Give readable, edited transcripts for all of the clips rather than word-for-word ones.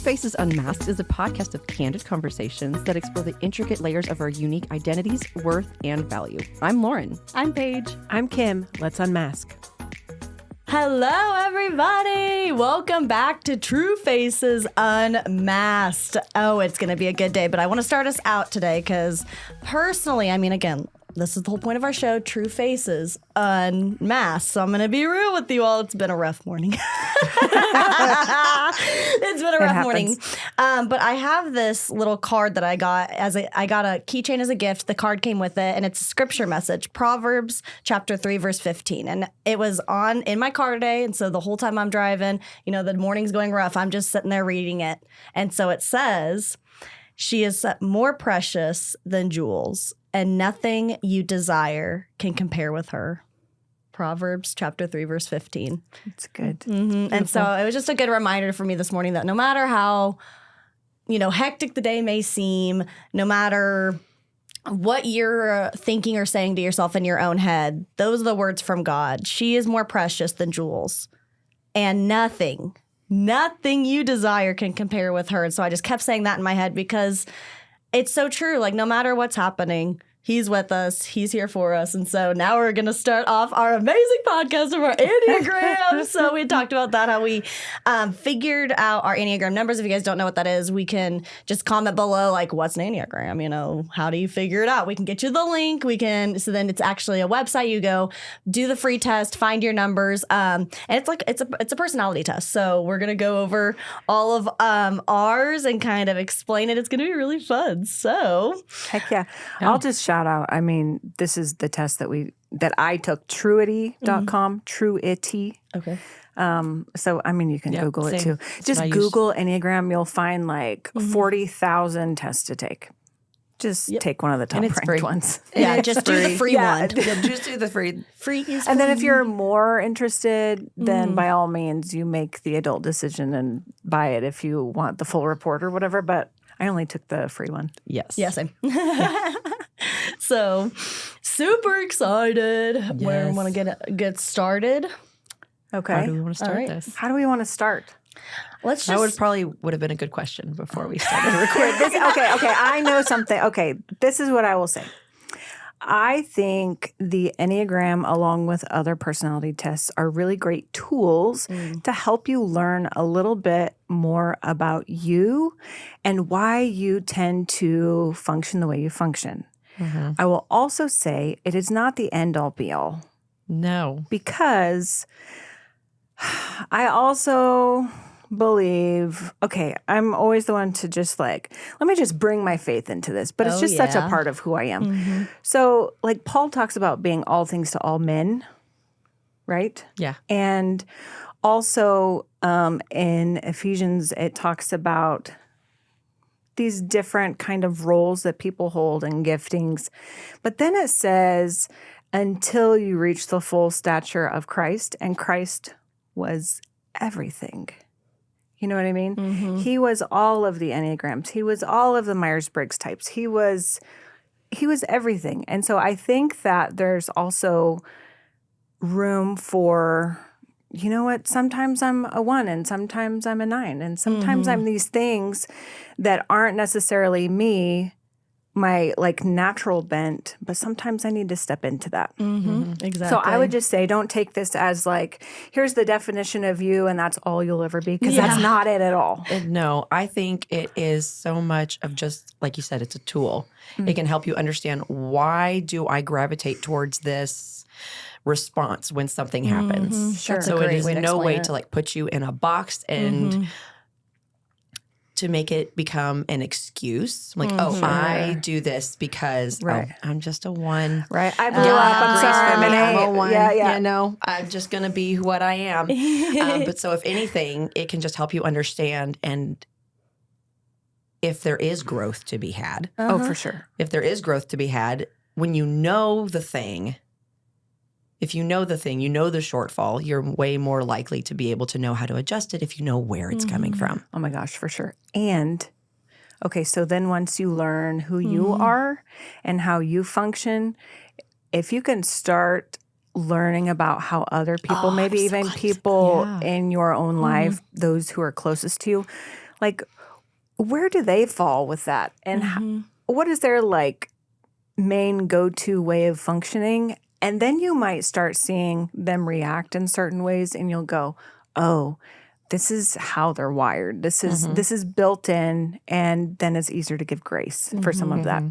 Faces Unmasked is a podcast of candid conversations that explore the intricate layers of our unique identities, worth, and value. I'm Lorin. I'm Paige. I'm Kim. Let's unmask. Hello, everybody. Welcome back to True Faces Unmasked. Oh, it's going to be a good day, but I want to start us out today because personally, again, this is the whole point of our show, True Faces Unmasked. So I'm going to be real with you all. It's been a rough morning. It's been a rough morning. But I have this little card that I got I got a keychain as a gift. The card came with it, and it's a scripture message, Proverbs chapter 3, verse 15. And it was in my car today. And so the whole time I'm driving, the morning's going rough. I'm just sitting there reading it. And so it says, "She is more precious than jewels, and nothing you desire can compare with her." Proverbs chapter 3, verse 15. It's good. Mm-hmm. And so it was just a good reminder for me this morning that no matter how, hectic the day may seem, no matter what you're thinking or saying to yourself in your own head, those are the words from God. She is more precious than jewels, and nothing you desire can compare with her. And so I just kept saying that in my head because it's so true. Like, no matter what's happening, He's with us. He's here for us. And so now we're going to start off our amazing podcast of our Enneagrams. So we talked about that, how we figured out our Enneagram numbers. If you guys don't know what that is, we can just comment below, like, what's an Enneagram? How do you figure it out? We can get you the link. So then it's actually a website. You go do the free test, find your numbers. And it's a personality test. So we're going to go over all of ours and kind of explain it. It's going to be really fun. So heck yeah. I'll just shout out. This is the test that I took, truity.com, Truity. Okay. So, you can Google it too. Just Google Enneagram. You'll find 40,000 tests to take. Just take one of the top ranked ones. Yeah, just do the free one. Yeah, just do the free. Free is And then if you're more interested, then by all means, you make the adult decision and buy it if you want the full report or whatever. But I only took the free one. Yes. Yeah, same. So, super excited. Yes. Where we want to get started. Okay. How do we want to start this? How do we want to start? That would have been a good question before we started recording. Okay. I know something. Okay, this is what I will say. I think the Enneagram, along with other personality tests, are really great tools to help you learn a little bit more about you and why you tend to function the way you function. Mm-hmm. I will also say it is not the end-all be-all. No. Because I also believe, I'm always the one to just let me just bring my faith into this, but it's just such a part of who I am. Mm-hmm. So Paul talks about being all things to all men, right? Yeah. And also in Ephesians, it talks about these different kind of roles that people hold and giftings. But then it says, until you reach the full stature of Christ, and Christ was everything. You know what I mean? Mm-hmm. He was all of the Enneagrams. He was all of the Myers-Briggs types. He was everything. And so I think that there's also room for, you know what, sometimes I'm a 1 and sometimes I'm a 9 and sometimes I'm these things that aren't necessarily me, my natural bent, but sometimes I need to step into that. Mm-hmm. Exactly. So I would just say, don't take this as here's the definition of you and that's all you'll ever be, because that's not it at all. No, I think it is so much of just, like you said, it's a tool. Mm-hmm. It can help you understand, why do I gravitate towards this response when something happens? Mm-hmm. Sure. So it is no way to put you in a box and to make it become an excuse. I do this because I'm just a 1. Right. I blew up. I'm sorry. I'm a 1. Yeah. I'm just going to be what I am. But so if anything, it can just help you understand, and if there is growth to be had. Oh, for sure. If there is growth to be had, when you know the thing, if you know the thing, you know the shortfall, you're way more likely to be able to know how to adjust it if you know where it's coming from. Oh my gosh, for sure. And, so then once you learn who you are and how you function, if you can start learning about how other people, maybe even people in your own life, those who are closest to you, where do they fall with that? And what is their like main go-to way of functioning? And then you might start seeing them react in certain ways and you'll go, oh, this is how they're wired. This is built in, and then it's easier to give grace for some of that.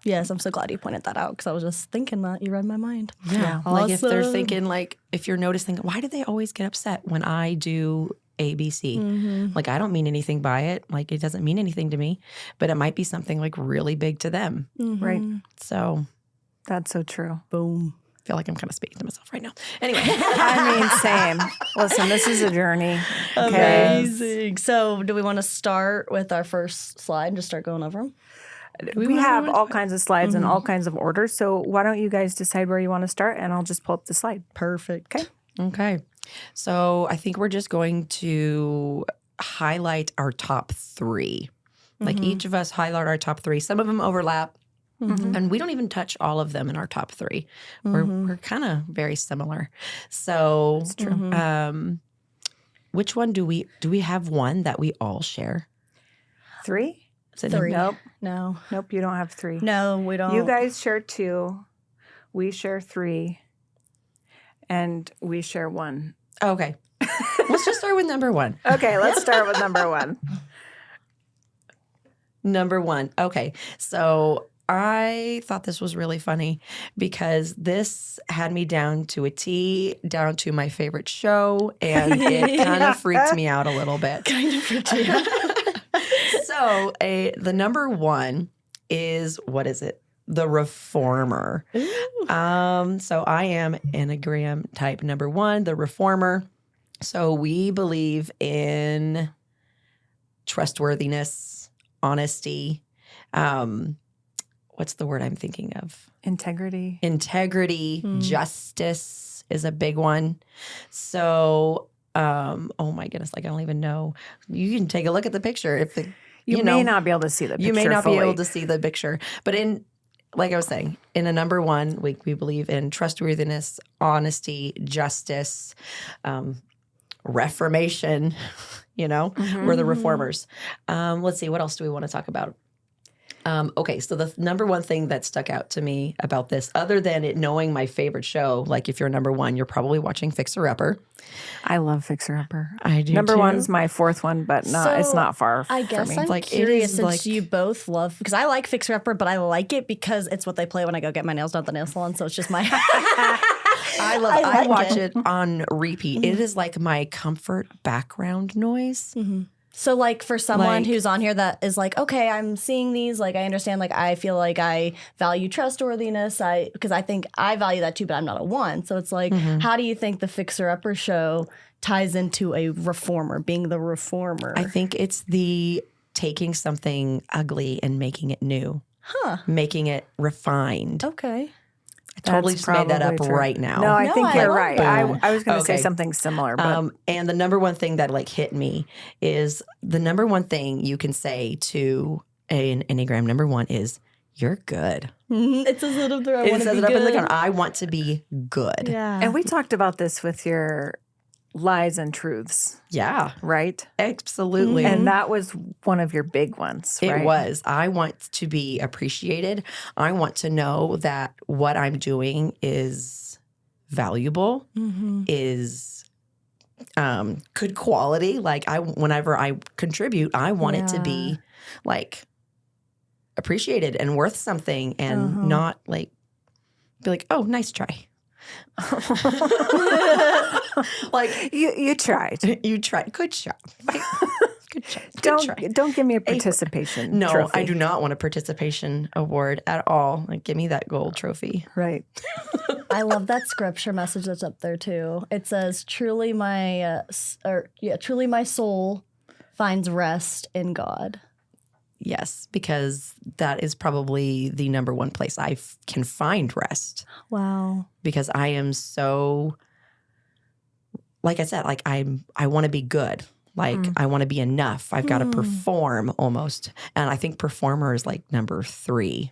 Yes, I'm so glad you pointed that out because I was just thinking that. You read my mind. Yeah. Like if they're thinking, like, if you're noticing, why do they always get upset when I do ABC? Like, I don't mean anything by it. Like, it doesn't mean anything to me, but it might be something like really big to them. Right. So That's so true. Boom. I feel like I'm kind of speaking to myself right now. Anyway. I mean, same. Listen, this is a journey. Okay. Amazing. So do we want to start with our first slide and just start going over them? We have all kinds of slides and all kinds of orders. So why don't you guys decide where you want to start, and I'll just pull up the slide. Perfect. Okay. Okay. So I think we're just going to highlight our top 3. Like each of us highlight our top 3. Some of them overlap. And we don't even touch all of them in our top 3. We're kind of very similar. So That's true. which one do we have one that we all share? 3? Is it 3. Nope. No. Nope, you don't have 3. No, we don't. You guys share 2. We share 3. And we share 1. Okay. Let's just start with number 1. Okay, let's start with number 1. Number 1. Okay. So I thought this was really funny because this had me down to a T, down to my favorite show, and it kind of freaked me out a little bit. Kind of freaked me out. So the number 1 is, what is it? The reformer. So I am Enneagram type number 1, the reformer. So we believe in trustworthiness, honesty. What's the word I'm thinking of? Integrity. Integrity, justice is a big one. So, oh my goodness, like I don't even know. You can take a look at the picture. If it, You may not be able to see the picture you may not fully. be able to see the picture, but like I was saying, in a number 1, we believe in trustworthiness, honesty, justice, reformation. We're the reformers. Let's see, what else do we want to talk about? Okay, so the number 1 thing that stuck out to me about this, other than it knowing my favorite show, like if you're number 1, you're probably watching Fixer Upper. I love Fixer Upper. I do Number too. 1's my 4th one, but it's not far I for guess me. I'm Like, it curious is since like- you both love, because I like Fixer Upper, but I like it because it's what they play when I go get my nails done at the nail salon. So it's just my. I like watch it. it on repeat. It is like my comfort background noise. So like for someone Like- who's on here that is like, okay, I'm seeing these, like I understand, like I feel like I value trustworthiness, because I think I value that too, but I'm not a 1. So it's like, how do you think the Fixer Upper show ties into a reformer, being the reformer? I think it's the taking something ugly and making it new. Making it refined. Okay. I totally That's just made that up probably true. right now. No, I No, think I you're love right. that. I was going to say Okay. something similar, but And the number 1 thing that like hit me is the number 1 thing you can say to an Enneagram number 1 is, you're good. It says it up there. I It want to says be it up in the good. corner. I want to be good. Yeah. and we talked about this with your lies and truths, Yeah, right? absolutely. And that was one of your big ones, right? It was. I want to be appreciated. I want to know that what I'm doing is valuable, is good quality. Like whenever I contribute, I want it to be like appreciated and worth something, and not like be like, oh, nice try. Like You tried. you tried. Good job. Right? Good job. Good try. Don't give me a participation No, trophy. I do not want a participation award at all. Like, give me that gold trophy. Right. I love that scripture message that's up there too. It says, "Truly my truly my soul finds rest in God." Yes, because that is probably the number 1 place I can find rest. Wow. Because I am so, like I said, like I want to be good. Like I want to be enough. I've got to perform almost. And I think performer is like number 3.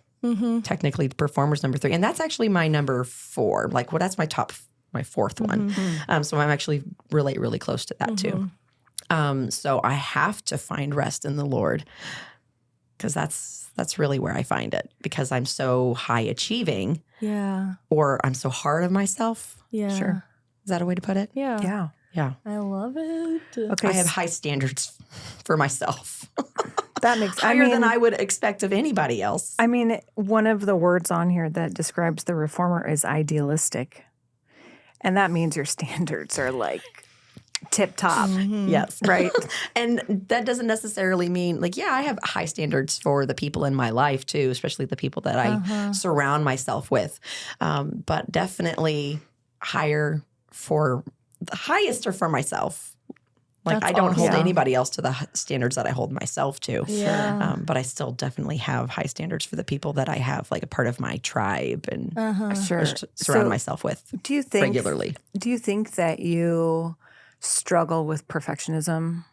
Technically, the performer's number 3. And that's actually my number 4. Like, well, that's my 4th one. So I'm actually really close to that too. So I have to find rest in the Lord, because that's really where I find it, because I'm so high achieving, or I'm so hard on myself. Sure. Is that a way to put it? Yeah. Yeah. I love it. Okay. I have high standards for myself. That makes Higher than I would expect of anybody else. I mean, one of the words on here that describes the reformer is idealistic. And that means your standards are like tip top. Yes. Right. And that doesn't necessarily mean I have high standards for the people in my life too, especially the people that I surround myself with. But definitely higher for the highest are for myself. I don't hold anybody else to the standards that I hold myself to. Yeah. But I still definitely have high standards for the people that I have a part of my tribe and Sure. surround myself with regularly. Do you think that you struggle with perfectionism?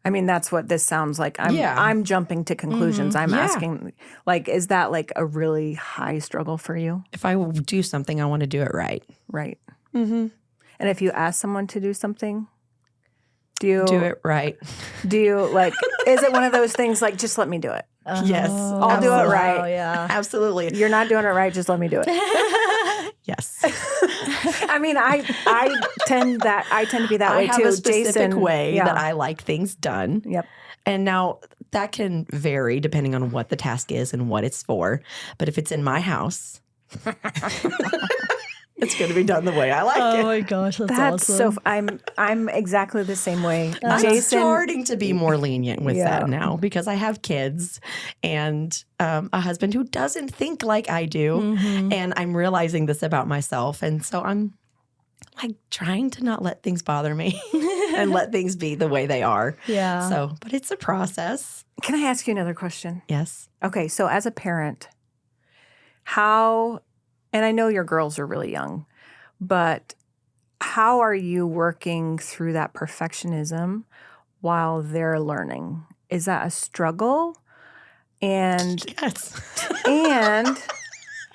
I mean, that's what this sounds like. I'm jumping to conclusions. I'm asking, is that a really high struggle for you? If I do something, I want to do it right. Right. Mm-hmm. And if you ask someone to do something, do you do it right? Do you is it one of those things just let me do it? Yes. I'll do it right. Oh, yeah. Absolutely. You're not doing it right, just let me do it. Yes. I mean, I tend to be that way too. I have a specific Jason, way that I like things done. Yep. And now that can vary depending on what the task is and what it's for. But if it's in my house, it's going to be done the way I like it. Oh my gosh, that's so. awesome. I'm exactly the same way. I'm Jason, starting to be more lenient with that now because I have kids and a husband who doesn't think like I do, and I'm realizing this about myself, and so I'm trying to not let things bother me and let things be the way they are. Yeah. So, but it's a process. Can I ask you another question? Yes. Okay, so as a parent, how? And I know your girls are really young, but how are you working through that perfectionism while they're learning? Is that a struggle? And yes. And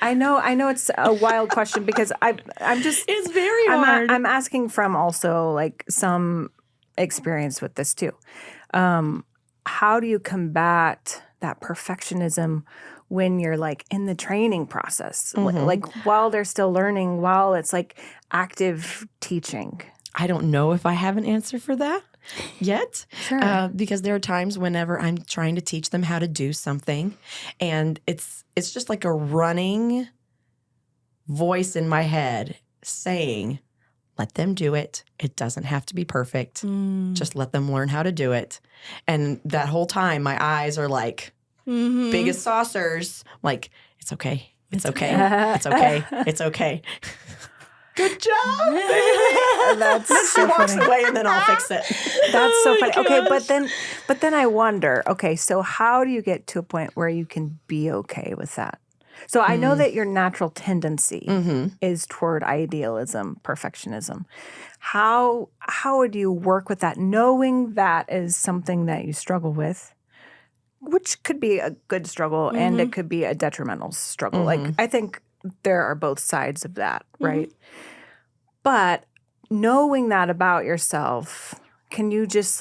I know it's a wild question because I'm just it's very hard. I'm asking from also some experience with this too. How do you combat that perfectionism when you're in the training process, while they're still learning, while it's active teaching? I don't know if I have an answer for that yet. Sure. Because there are times whenever I'm trying to teach them how to do something and it's just a running voice in my head saying, let them do it. It doesn't have to be perfect. Just let them learn how to do it. And that whole time my eyes are big as saucers. It's okay. It's okay. It's okay. It's okay. Good job. That's Then so she walks funny. away and then I'll fix it. That's so funny. Okay, gosh. but then I wonder, okay, so how do you get to a point where you can be okay with that? So I know that your natural tendency is toward idealism, perfectionism. How would you work with that, knowing that is something that you struggle with? Which could be a good struggle and it could be a detrimental struggle. I think there are both sides of that, right? But knowing that about yourself, can you just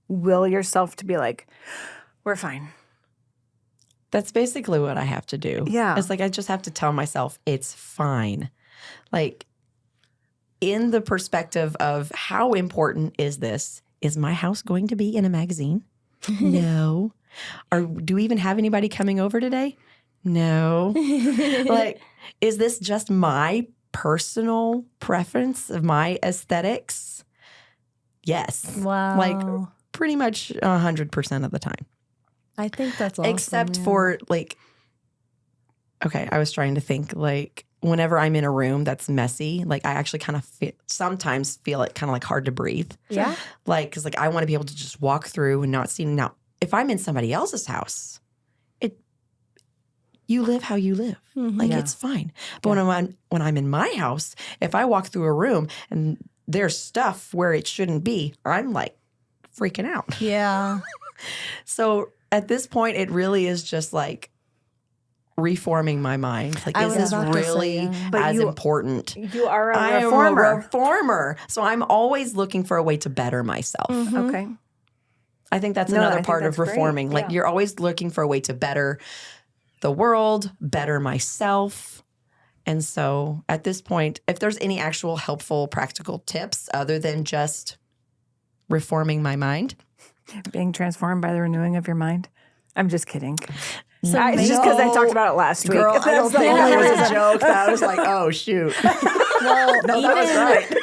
will yourself to be we're fine? That's basically what I have to do. Yeah. It's I just have to tell myself it's fine. In the perspective of how important is this? Is my house going to be in a magazine? No. Or do we even have anybody coming over today? No. Is this just my personal preference of my aesthetics? Yes. Wow. Pretty much 100% of the time. I think that's awesome. Except for okay, I was trying to think whenever I'm in a room that's messy, I actually kind of sometimes feel it kind of hard to breathe. Yeah. Because I want to be able to just walk through and not see. Now, if I'm in somebody else's house, you live how you live. It's fine. But when I'm in my house, if I walk through a room and there's stuff where it shouldn't be, I'm freaking out. Yeah. So at this point, it really is just reforming my mind. Like, I is was this about to say, really yeah. But as you- important? You are a I reformer. am a reformer. So I'm always looking for a way to better myself. Okay. I think that's No, I another think part of that's great. reforming. Like Yeah. you're always looking for a way to better the world, better myself. And so at this point, if there's any actual helpful practical tips other than just reforming my mind, Being transformed by the renewing of your mind. I'm just kidding. So It's just because I talked about it last week. girl, I don't That's the think only that was reason. a joke. That was like, oh shoot. well, No, that was right.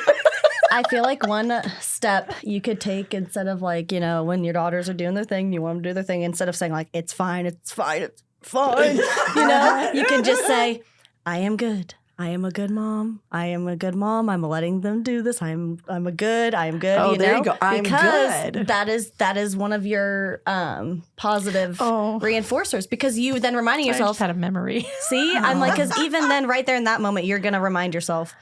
I feel like one step you could take instead of like, you know, when your daughters are doing their thing, you want them to do their thing, instead of saying like, it's fine, it's fine, it's fine. You know, you can just say, I am good. I am a good mom. I am a good mom. I'm letting them do this. I am good. Oh, you there know? you go. I'm because good. that is one of your positive Oh. reinforcers, because you then reminding I just yourself, had a memory. see, I'm like, because even then right there in that moment, you're going to remind yourself,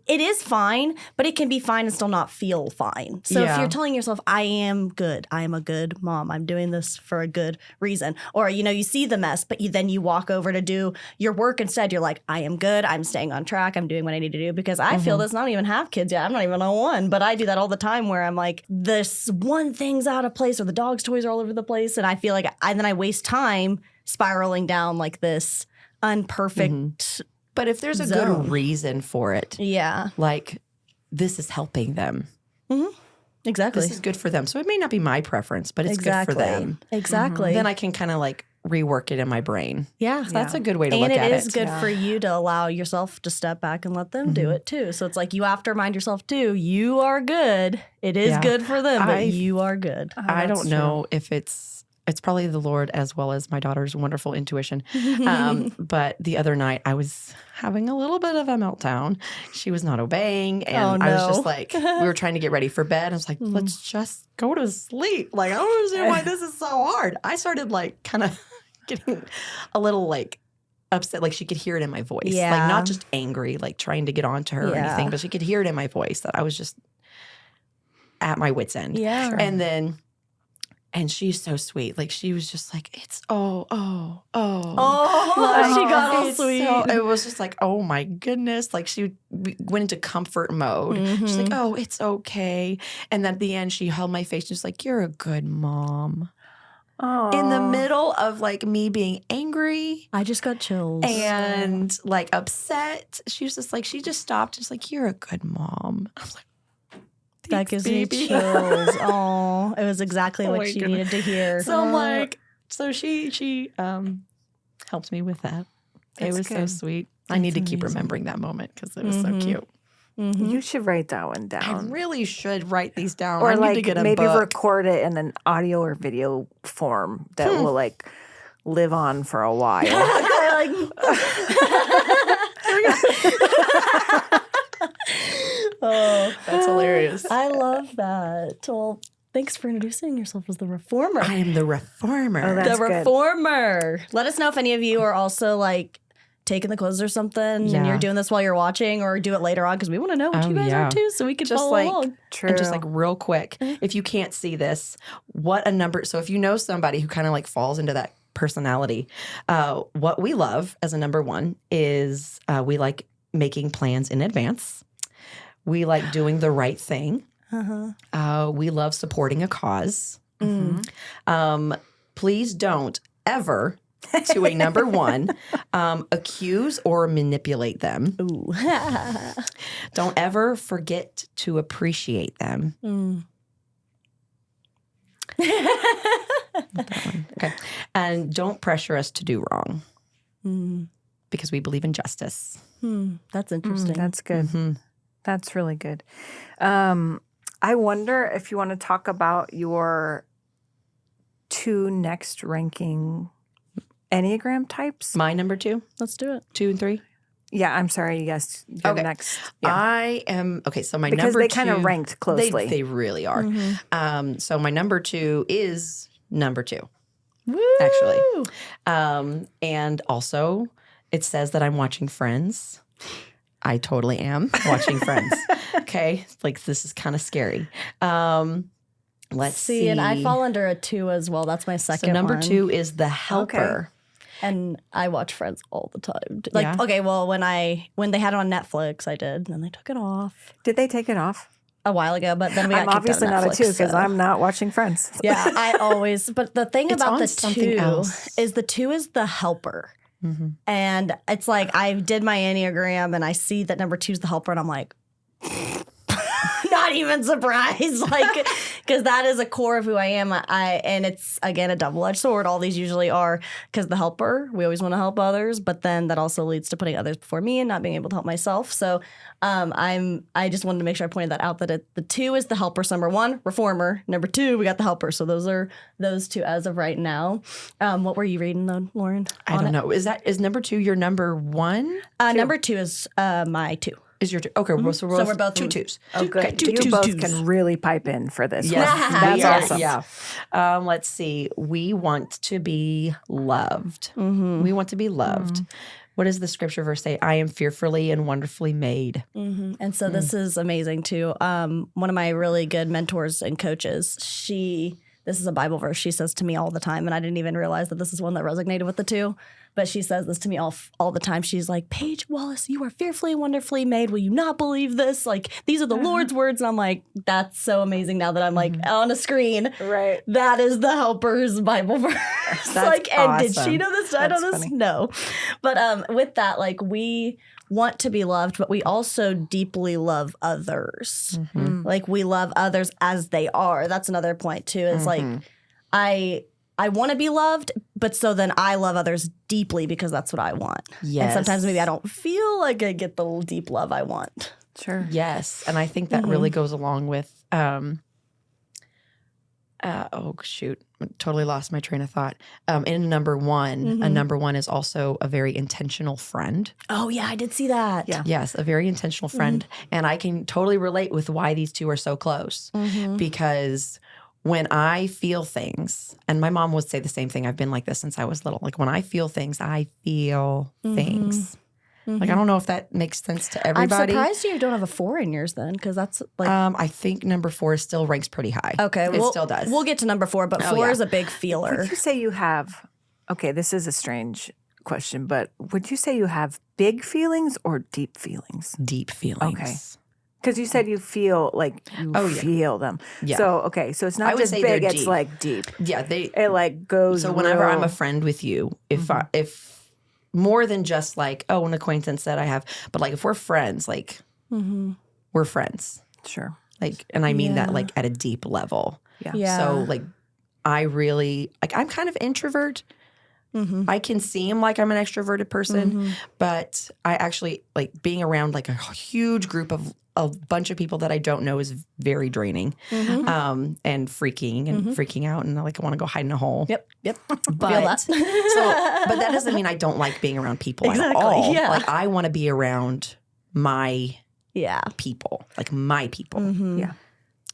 it is fine, but it can be fine and still not feel fine. So if Yeah. you're telling yourself, I am good, I am a good mom, I'm doing this for a good reason. Or, you know, you see the mess, but then you walk over to do your work instead. You're like, I am good, I'm staying on track, I'm doing what I need to do. Because I feel this, and I don't even have kids yet. I'm not even on one, but I do that all the time where I'm like, this one thing's out of place or the dog's toys are all over the place. And I feel like then I waste time spiraling down like this unperfect. But if there's a Zone. good reason for it, Yeah, like this is helping them. exactly. This is good for them. So it may not be my preference, but it's good for them. Exactly. Then I can kind of like rework it in my brain. yeah. So that's a good way to And look at it is it. good for you to allow yourself to step back and let them do it too. So it's like you have to remind yourself too, you are good. It is Yeah. good for them, but I- you are good. I don't know if it's probably the Lord as well as my daughter's wonderful intuition. But the other night I was having a little bit of a meltdown. She was not obeying. And Oh, I was no. just like, we were trying to get ready for bed. I was like, let's just go to sleep. Like, I don't understand why this is so hard. I started like kind of getting a little like upset. Like she could hear it in my voice. Yeah. Like not just angry, like trying to get on to her or Yeah. anything, but she could hear it in my voice that I was just at my wit's end. Yeah. And she's so sweet. Like she was just like, it's Oh, Like, she got all it's sweet. it was just like, oh my goodness. Like she went into comfort mode. She's like, oh, it's okay. And then at the end, she held my face. She's like, you're a good mom. In the middle of like me being angry I just got chills. and like upset, she was just like, she just stopped. She's like, you're a good mom. I was like, that "Thanks, gives baby." me chills. Oh, it was exactly Oh what my you goodness. needed to hear. So I'm like, so she helped me with that. That's it was so good. sweet. I need to keep remembering that moment because it was so cute. You should write that one I down. really should write these down. Or I need like to get a maybe book. record it in an audio or video form that will like live on for a while. Oh, That's hilarious. I love that. Well, thanks for introducing yourself as the reformer. I am the reformer. Oh, that's the good. reformer. Let us know if any of you are also like taking the quiz or something and Yeah. you're doing this while you're watching, or do it later on, because we want to know what Oh, you guys yeah. are too, so we can Just follow like- along. True. And just like real quick, if you can't see this, what a number. So if you know somebody who kind of like falls into that personality, what we love as a number one is we like making plans in advance. We like doing the right thing. We love supporting a cause. Please don't ever, to a number one, accuse or manipulate them. Ooh. Don't ever forget to appreciate them. Okay. And don't pressure us to do wrong because we believe in justice. That's interesting. That's good. That's really good. I wonder if you want to talk about your 2 next ranking Enneagram types. My number 2, Let's do it. 2 and 3. Yeah, I'm sorry. Yes, you're Okay. next. Yeah. I am okay. So my Because number they 2, kind of ranked closely. They really are. So my number 2 is number 2, Woo! actually. And also, it says that I'm watching Friends. I totally am watching Friends. Okay, like this is kind of scary. Let's see. See, and I fall under a 2 as well. That's my second So number one. 2 is the helper. And I watch Friends all the time. Like, Yeah. okay, well, when they had it on Netflix, I did, and then they took it off Did they take it off? a while ago. But then we got I'm kicked obviously out of not a Netflix, 2 because so. I'm not watching Friends. Yeah, I always. But the thing It's about on the something 2 else. is the 2 is the helper. Mm-hmm. And it's like I did my Enneagram and I see that number 2 is the helper, and I'm like, not even surprised, like, because that is a core of who I am. And it's again a double-edged sword. All these usually are because the helper, we always want to help others, but then that also leads to putting others before me and not being able to help myself. So I just wanted to make sure I pointed that out, that the 2 is the helper. So number 1, reformer. Number 2, we got the helper. So those are those 2 as of right now. What were you reading though, Lorin? I don't know. Is number 2 your number 1? Number 2 is my 2. Is your 2? Okay, so we're both 2 2s. Oh, good. Okay, two you both twos. can really pipe in for this Yes, one. That's we are, awesome. Yeah. Let's see. We want to be loved. We want to be loved. What does the scripture verse say? I am fearfully and wonderfully made. And so this is amazing too. One of my really good mentors and coaches, this is a Bible verse she says to me all the time, and I didn't even realize that this is one that resonated with the 2. But she says this to me all the time. She's like, Paige Wallace, you are fearfully and wonderfully made. Will you not believe this? Like, these are the Lord's words. And I'm like, that's so amazing now that I'm like on a screen. Right. That is the helper's Bible verse. That's and did awesome. she know this? Did I know That's this? funny. No. But with that, like, we want to be loved, but we also deeply love others. Like, we love others as they are. That's another point too. Is like, I want to be loved, but so then I love others deeply because that's what I want. Yes. And sometimes maybe I don't feel like I get the deep love I want. Sure. Yes. And I think that really goes along with, oh, shoot. Totally lost my train of thought. In number 1, a number 1 is also a very intentional friend. Oh, yeah, I did see that. Yeah. Yes, a very intentional friend. And I can totally relate with why these 2 are so close because when I feel things, and my mom would say the same thing. I've been like this since I was little. Like when I feel things, I feel things. Like I don't know if that makes sense to everybody. I'm surprised you don't have a 4 in yours then, because that's like. I think number 4 still ranks pretty high. Okay, it still does. We'll get to number 4, but 4 yeah. is a big feeler. Would you say you have, okay, this is a strange question, but would you say you have big feelings or deep feelings? Deep feelings. Okay. Because you said you feel like you feel them. Yeah. So, okay, so it's I not would just say they're big, it's deep. like deep. Yeah, It like goes So whenever real- I'm a friend with you, if more than just like, oh, an acquaintance that I have, but like if we're friends, like we're friends. Sure. Like, and I mean that like at a deep level. Yeah. Yeah. So like I really, like I'm kind of introvert. I can seem like I'm an extroverted person, but I actually like being around like a huge group of a bunch of people that I don't know is very draining and freaking out. And like I want to go hide in a hole. Yep. But, Feel that. but that doesn't mean I don't like being around people at Exactly, all. yeah. Like I want to be around my Yeah. people, like my people. Yeah.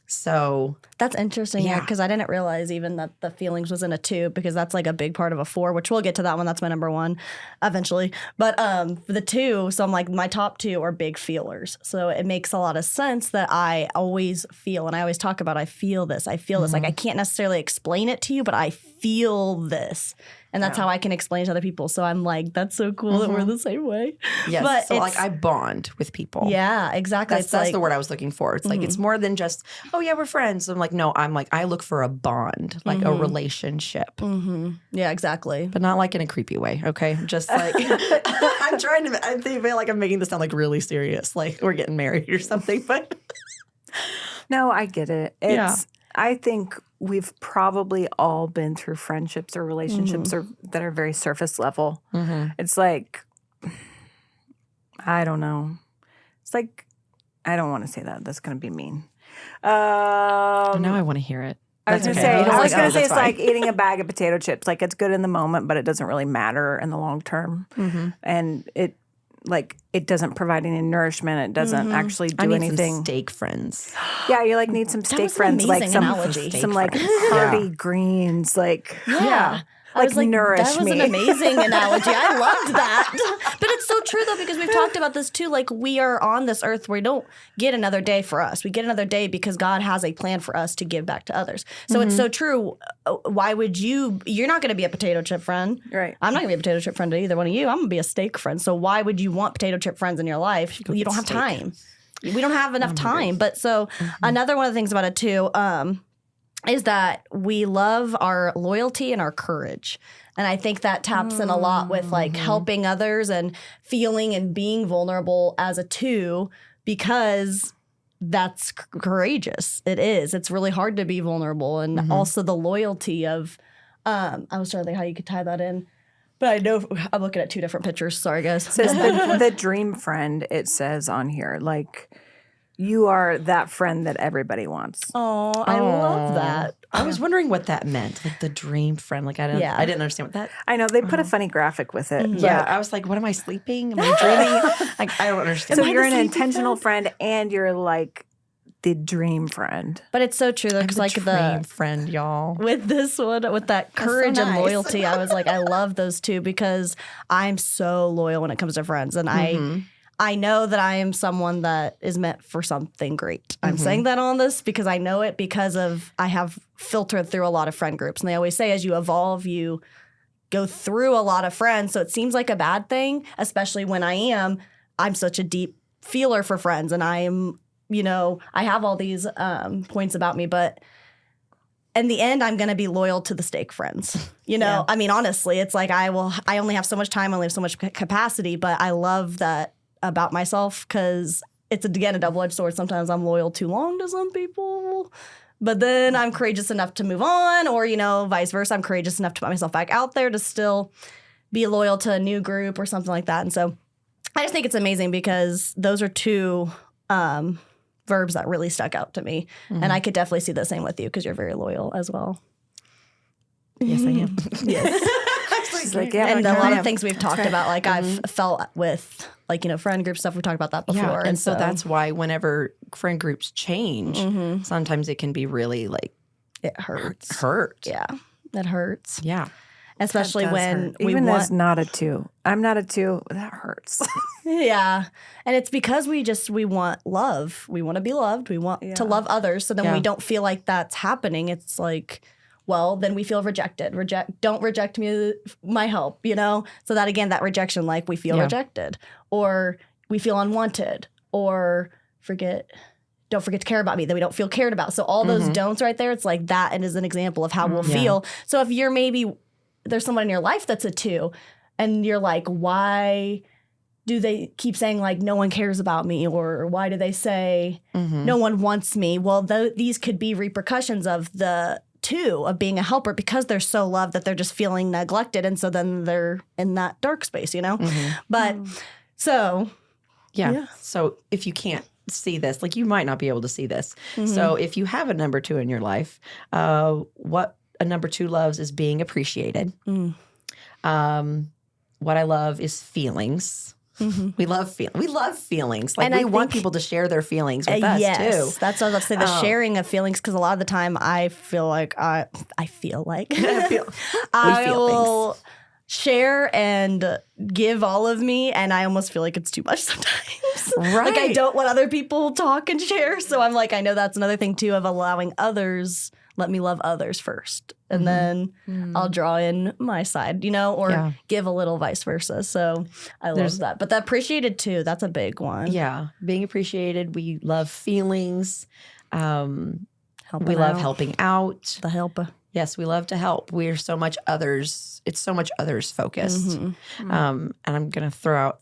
So That's interesting, yeah, Yeah. because I didn't realize even that the feelings was in a 2, because that's like a big part of a 4, which we'll get to that one. That's my number 1 eventually. But for the 2, so I'm like, my top 2 are big feelers. So it makes a lot of sense that I always feel, and I always talk about I feel this. Like I can't necessarily explain it to you, but I feel this. And that's how I can explain to other people. So I'm like, that's so cool that we're the same way. yes, But so it's- like I bond with people. Yeah, exactly. That's like, the word I was looking for. It's like it's more than just, oh yeah, we're friends. I'm like, no, I look for a bond, like a relationship. Yeah, exactly. But not like in a creepy way, okay? Just like I feel like I'm making this sound like really serious, like we're getting married or something. But No, I get it. I think we've probably all been through friendships or relationships that are very surface level. It's like, I don't know. It's like, I don't want to say that. That's going to be mean. now I want to hear it. I was That's going to okay. say, You don't I like was going it, to say that's it's like fine. eating a bag of potato chips. Like it's good in the moment, but it doesn't really matter in the long term. And it doesn't provide any nourishment. It doesn't actually I do need anything. some steak friends. Yeah, you like need some steak was an friends, like amazing some analogy. some like Steak hearty friends. greens, like Yeah. I was like, nourish that was me. an amazing analogy. I loved that. But it's so true, though, because we've talked about this, too. Like, we are on this earth where we don't get another day for us. We get another day because God has a plan for us to give back to others. So it's so true. Why would you're not going to be a potato chip friend. Right. I'm not going to be a potato chip friend to either one of you. I'm going to be a steak friend. So why would you want potato chip friends in your life? You don't have time. We don't have enough time. But so another one of the things about it, too, is that we love our loyalty and our courage. And I think that taps in a lot with like helping others and feeling and being vulnerable as a 2, because that's courageous. It is. It's really hard to be vulnerable. And also the loyalty of, I was trying to think how you could tie that in. But I know I'm looking at 2 different pictures. Sorry, guys. It says the dream friend, it says on here, like, you are that friend that everybody wants. Oh, I love that. I was wondering what that meant, like the dream friend. Like I didn't understand what that. I know they put a funny graphic with it. Yeah, I was like, what am I sleeping? Am I dreaming? Like I don't understand. So you're an intentional friend and you're like the dream friend. But it's so true. Because like dream friend, y'all. With this one, with that courage and loyalty, I was like, I love those 2 because I'm so loyal when it comes to friends. And I know that I am someone that is meant for something great. I'm saying that on this because I know it because of I have filtered through a lot of friend groups. And they always say as you evolve, you go through a lot of friends. So it seems like a bad thing, especially when I'm such a deep feeler for friends. And I'm, I have all these points about me. But in the end, I'm going to be loyal to the steak friends. I mean, honestly, it's like I only have so much time. I only have so much capacity. But I love that about myself because it's again a double-edged sword. Sometimes I'm loyal too long to some people, but then I'm courageous enough to move on, or vice versa. I'm courageous enough to put myself back out there to still be loyal to a new group or something like that. And so I just think it's amazing because those are 2 verbs that really stuck out to me, and I could definitely see the same with you because you're very loyal as well. Yes, I am. Yes. She's like, yeah, and a lot of things we've talked about, like I've felt with friend group stuff. We talked about that before. Yeah, and so that's why whenever friend groups change, sometimes it can be really like it hurts. Yeah, it hurts. Yeah, especially when we even want. As not a 2, I'm not a 2. That hurts. Yeah, and it's because we want love. We want to be loved. We want to love others. So then we don't feel like that's happening. It's like, well, then we feel rejected. Don't reject me, my help, So that, again, that rejection, like we feel rejected or we feel unwanted or don't forget to care about me, then we don't feel cared about. So all those don'ts right there, it's like that and is an example of how we'll feel. So if you're there's someone in your life that's a 2 and you're like, why do they keep saying like no one cares about me, or why do they say no one wants me? Well, these could be repercussions of the 2 of being a helper because they're so loved that they're just feeling neglected, and so then they're in that dark space, But so so if you can't see this, like you might not be able to see this. So if you have a number 2 in your life, what a number 2 loves is being appreciated. What I love is feelings. We love feelings. Like, and we want people to share their feelings with us too. That's what I was about to say. The sharing of feelings, because a lot of the time I feel like I will share and give all of me, and I almost feel like it's too much sometimes. Right. Like I don't want other people talk and share. So I'm like, I know that's another thing too of allowing others. Let me love others first, and then I'll draw in my side, or give a little vice versa. So I love that. But the appreciated too, that's a big one. Yeah. Being appreciated. We love feelings. We love helping out. The helper. Yes, we love to help. We're so much others. It's so much others focused. And I'm going to throw out,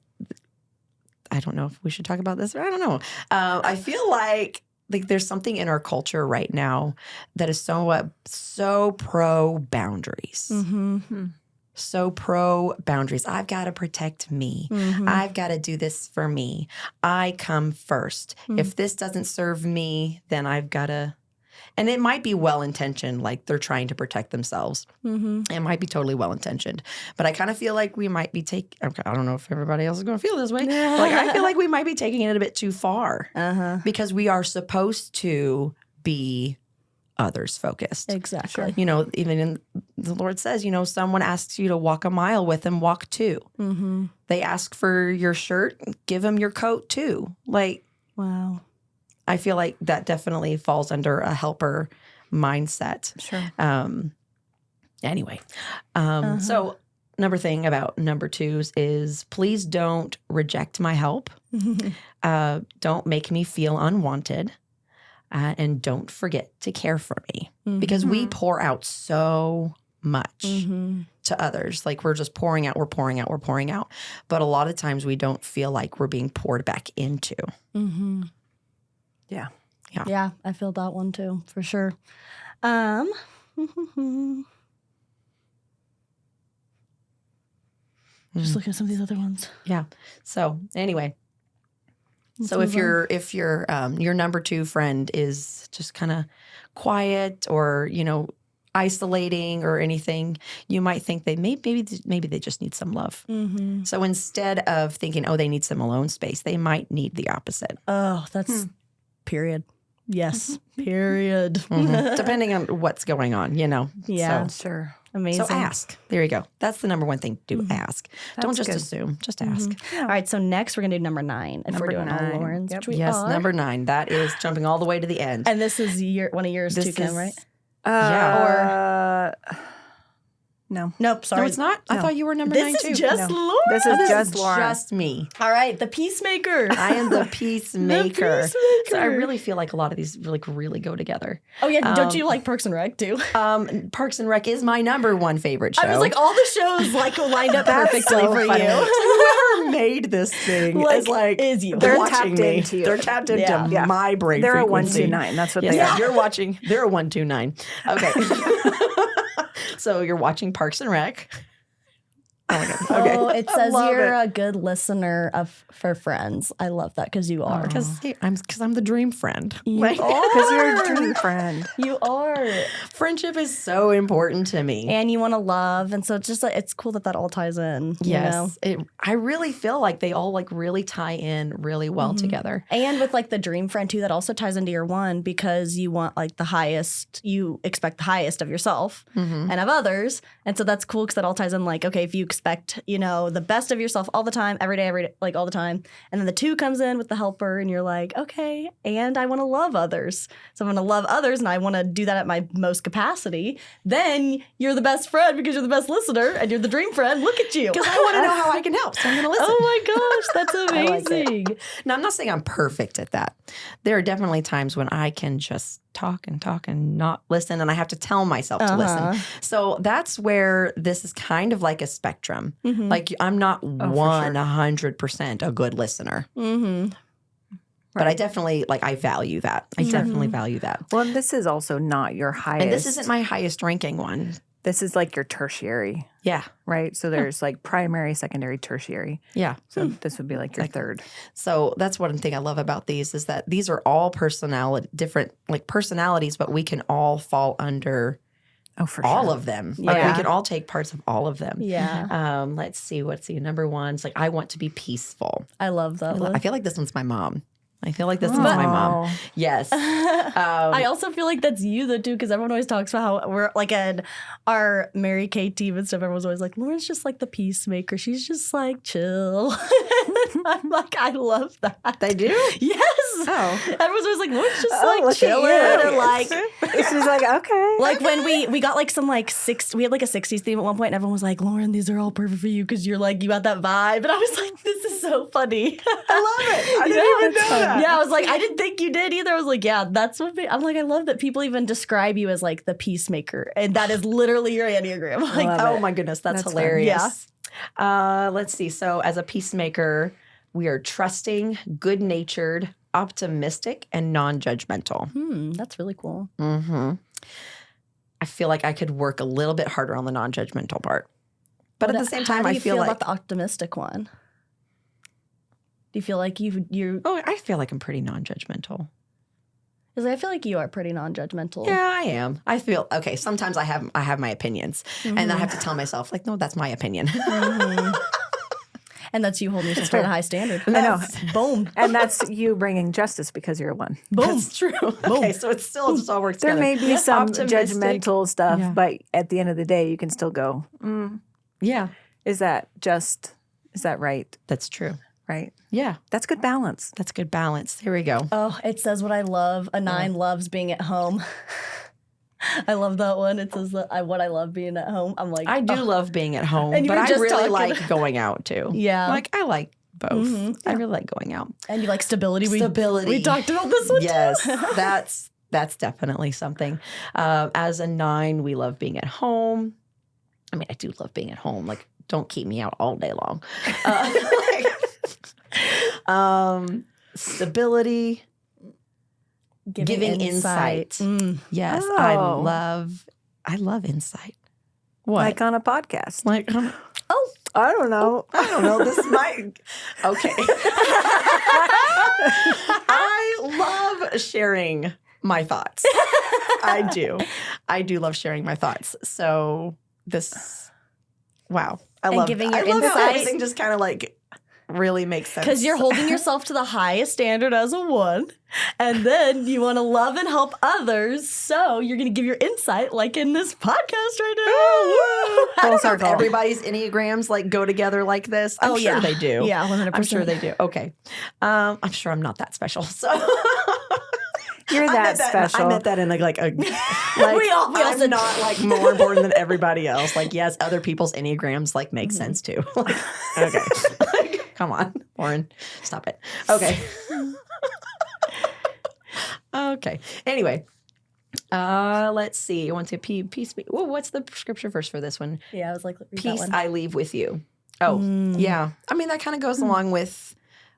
I don't know if we should talk about this, or I don't know. I feel like there's something in our culture right now that is so pro boundaries. So pro boundaries. I've got to protect me. I've got to do this for me. I come first. If this doesn't serve me, then I've got to. And it might be well-intentioned, like they're trying to protect themselves. It might be totally well-intentioned. But I kind of feel like we might be I don't know if everybody else is going to feel this way. Like I feel like we might be taking it a bit too far. Because we are supposed to be others focused. Exactly. You know, even in the Lord says, you know, someone asks you to walk a mile with them, walk 2. Mm-hmm. They ask for your shirt, give them your coat too. Like, Wow. I feel like that definitely falls under a helper mindset. Sure. Anyway, so another thing about number 2s is please don't reject my help. Don't make me feel unwanted. And don't forget to care for me because we pour out so much to others. Like we're just pouring out. But a lot of times we don't feel like we're being poured back into. Yeah. Yeah, I feel that one too, for sure. Just looking at some of these other ones. Yeah. So anyway, so if your number 2 friend is just kind of quiet or, you know, isolating or anything, you might think they maybe they just need some love. So instead of thinking, oh, they need some alone space, they might need the opposite. Oh, that's period. Yes, period. Depending on what's going on, you know. Yeah. So, Sure. Amazing. so ask. There you go. That's the number one thing to do. Ask. Don't just good. assume. Just ask. All right, so next we're going to do number 9. If we're Number doing 9. all Lauren's, Yep. which we Yes, are. number 9. That is jumping all the way to the end. And this is one of yours too, Kim, right? No. Nope, sorry. No, it's not. I thought you were number This 9 too. is just No. Lauren. This is This just is Lorin. just me. All right, the peacemaker. I am the peacemaker. The So I peacemaker. really feel like a lot of these really go together. Oh yeah, don't you like Parks and Rec too? Parks and Rec is my number 1 favorite show. I was like, all the shows like lined up perfectly so for funny. you. whoever made this thing is like is you. They're watching tapped me. into you. They're tapped into Yeah. my brain They're a frequency. 129. That's what Yes, they are. you're watching. They're a 129. Okay. So you're watching Parks and Rec. Oh my god. Okay. Oh, it says Love you're it. a good listener for friends. I love that because you are. Because I'm the dream friend. Like, Because you're a dream friend. You are. friendship is so important to me. And you want to love. And so it's just like, it's cool that all ties in. Yes, You know? I really feel like they all like really tie in really well together. And with like the dream friend too, that also ties into your 1 because you want like the highest, you expect the highest of yourself and of others. And so that's cool because that all ties in like, okay, if you expect, you know, the best of yourself all the time, every day, like all the time. And then the 2 comes in with the helper and you're like, okay, and I want to love others. So I'm going to love others and I want to do that at my most capacity. Then you're the best friend because you're the best listener and you're the dream friend. Look at you. Because I want to know how I can help, so I'm going to listen. Oh my gosh, that's like it. amazing. Now, I'm not saying I'm perfect at that. There are definitely times when I can just talk and not listen, and I have to tell myself to listen. So that's where this is kind of like a spectrum. Like I'm not 100% a good listener. But I definitely, like, I value that. I definitely value that. Well, and this is also not your highest. And this isn't my highest ranking one. This is like your tertiary, Yeah. right? So there's like primary, secondary, tertiary. Yeah. So this would be like your third. So that's one thing I love about these is that these are all different like personalities, but we can all fall under Oh, for all sure. of them. Like Yeah. we can all take parts of all of them. Yeah. Let's see. What's the number 1? It's like, I want to be peaceful. I love that one. I feel like this one's my mom. I feel like this one's my mom. Yes. I also feel like that's you though too, because everyone always talks about how we're like in our Mary Kay team and stuff. Everyone's always like, Lauren's just like the peacemaker. She's just like chill. I'm like, I love that. They do? Yes. Oh. Everyone's always like, Lauren's just look like at chilling you. and like. She's like, okay. Like when we got like some like we had like a 60s theme at one point and everyone was like, Lauren, these are all perfect for you because you're like, you got that vibe. And I was like, this is so funny. I love it. I didn't even know that. Yeah, I was like, I didn't think you did either. I was like, yeah, that's what I'm like, I love that people even describe you as like the peacemaker. And that is literally your Enneagram. Like, Love Oh it. my goodness, that's That's fun. hilarious. Let's see. So as a peacemaker, we are trusting, good-natured, optimistic, and non-judgmental. that's really cool. I feel like I could work a little bit harder on the non-judgmental part. But at the same time, how do I you feel like about the optimistic one? Do you feel like you? I feel like I'm pretty non-judgmental. Because I feel like you are pretty non-judgmental. Yeah, I am. I feel okay. Sometimes I have my opinions, and I have to tell myself like, no, that's my opinion. And that's you holding yourself to a high standard. I know. Boom. And that's you bringing justice because you're a 1. Boom. That's true. Okay, so it's still just all works There together. may be some Optimistic. judgmental stuff, Yeah. but at the end of the day, you can still go, Yeah, is that right? that's true. Right? Yeah, That's good balance. that's good balance. There we go. Oh, it says what I love. A 9 loves being at home. I love that one. It says that what I love being at home. I'm like, I do love being at home, And you but were I just really talking- like going out too. Yeah. Like I like both. I really like going out. and you like stability. Stability. We talked about this one Yes, too. that's definitely something. As a 9, we love being at home. I mean, I do love being at home. Like, don't keep me out all day long. Stability, giving insight. Mm. Yes, Oh. I love insight. What? Like on a podcast. Like, Oh, I don't know. I don't know. This might. Okay. I love sharing my thoughts. I do. I do love sharing my thoughts. So this, wow. I And love giving I your love how insight. everything just kind of like really makes sense. because you're holding yourself to the highest standard as a 1, and then you want to love and help others. So you're going to give your insight, like in this podcast right now. I Full don't know if circle. everybody's Enneagrams like go together like this. I'm sure they do. Yeah, 100%. I'm sure they do. Okay. I'm sure I'm not that special. So You're that special. I meant that in like a like We all I'm said- not like more important than everybody else. Like, yes, other people's Enneagrams like make sense too. Like, okay. Like, come on, Lorin. Stop it. Okay. Okay. Anyway. Let's see. I want to peace. Whoa, what's the scripture verse for this one? Yeah, I was like, read that Peace one. I leave with you. Oh, yeah. I mean, that kind of goes along with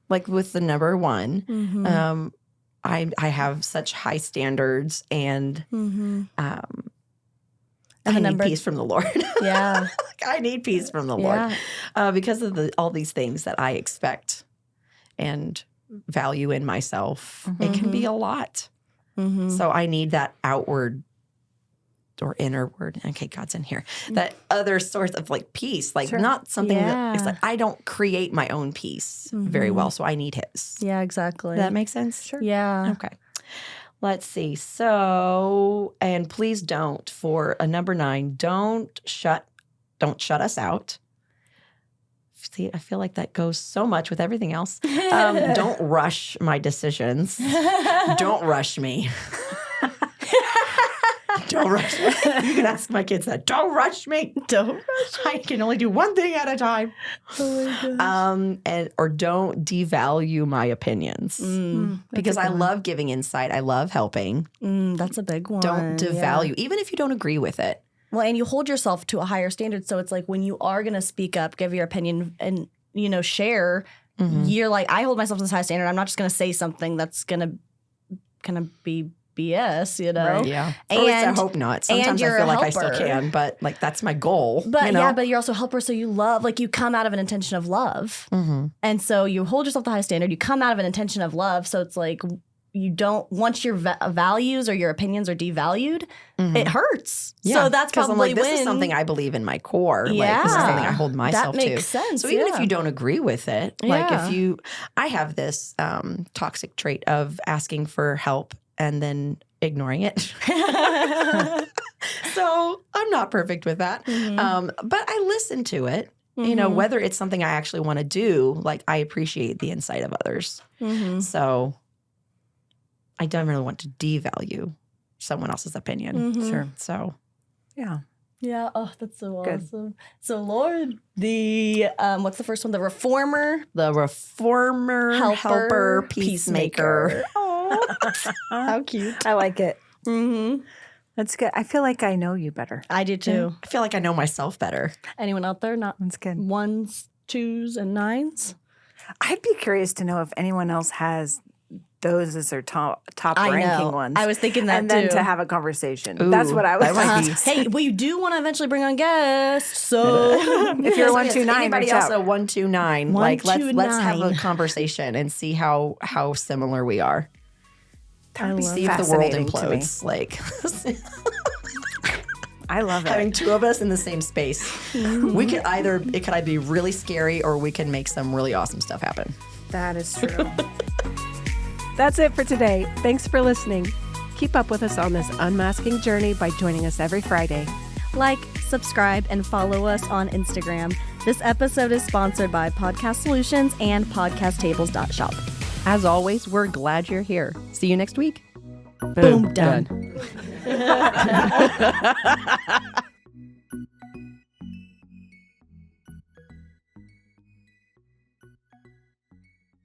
the number 1. Mm-hmm. I have such high standards and Mm-hmm. I the need number- peace from the Lord. Yeah. Like, I need peace from the Yeah. Lord because of all these things that I expect and value in myself. It can be a lot. Mm-hmm. So I need that outward or innerward. Okay, God's in here. That other source of like peace, like not something that it's Yeah. like I don't create my own peace very well, so I need His. Yeah, exactly. Does that make sense? Sure. Yeah. Okay. Let's see. So, and please don't, for a number 9, don't shut us out. See, I feel like that goes so much with everything else. Don't rush my decisions. Don't rush me. Don't rush me. You can ask my kids that. Don't rush me. Don't rush. I can only do one thing at a time. Oh my gosh. Or don't devalue my opinions. Because I love giving insight. I love helping. That's a big one. Don't Yeah. devalue, even if you don't agree with it. Well, and you hold yourself to a higher standard. So it's like when you are going to speak up, give your opinion, and, share, you're like, I hold myself to this high standard. I'm not just going to say something that's going to be BS, Right. Yeah. And- Or at least I hope not. Sometimes I you're feel a like I still helper. can, but like that's my goal. But you know? yeah, but you're also a helper. So you love, like you come out of an intention of love. And so you hold yourself to a high standard. You come out of an intention of love. So it's like you don't, once your values or your opinions are devalued, it hurts. So that's 'Cause probably I'm like, this when is something I believe in my core. Yeah. Like this is something I hold myself That makes to. sense, So even if yeah. you don't agree with it, like Yeah. I have this toxic trait of asking for help and then ignoring it. So I'm not perfect with that. But I listen to it. You know, whether it's something I actually want to do, like I appreciate the insight of others. So I don't really want to devalue someone else's opinion. Sure. So Yeah. Yeah. Oh, that's so Good. awesome. So, Lord, the what's the first one? The reformer, the reformer, helper, peacemaker. How cute. I like it. Mm-hmm. That's good. I feel like I know you better. I do too. I feel like I know myself better. Anyone out there not That's good. 1s, 2s, and 9s? I'd be curious to know if anyone else has those as their top I ranking know. ones. I was thinking that and then too. to have a conversation. Ooh, That's what I was that might be- Hey, we do want to eventually bring on guests. So If you're So 129, anybody reach else out. a 129, like let's have a 129. conversation and see how similar we are. That would be See if the world fascinating to me. implodes. Like I love it. Having two of us in the same space. It could either be really scary or we can make some really awesome stuff happen. That is true. That's it for today. Thanks for listening. Keep up with us on this unmasking journey by joining us every Friday. Like, subscribe, and follow us on Instagram. This episode is sponsored by Podcast Solutions and podcasttables.shop. As always, we're glad you're here. See you next week. Boom, done.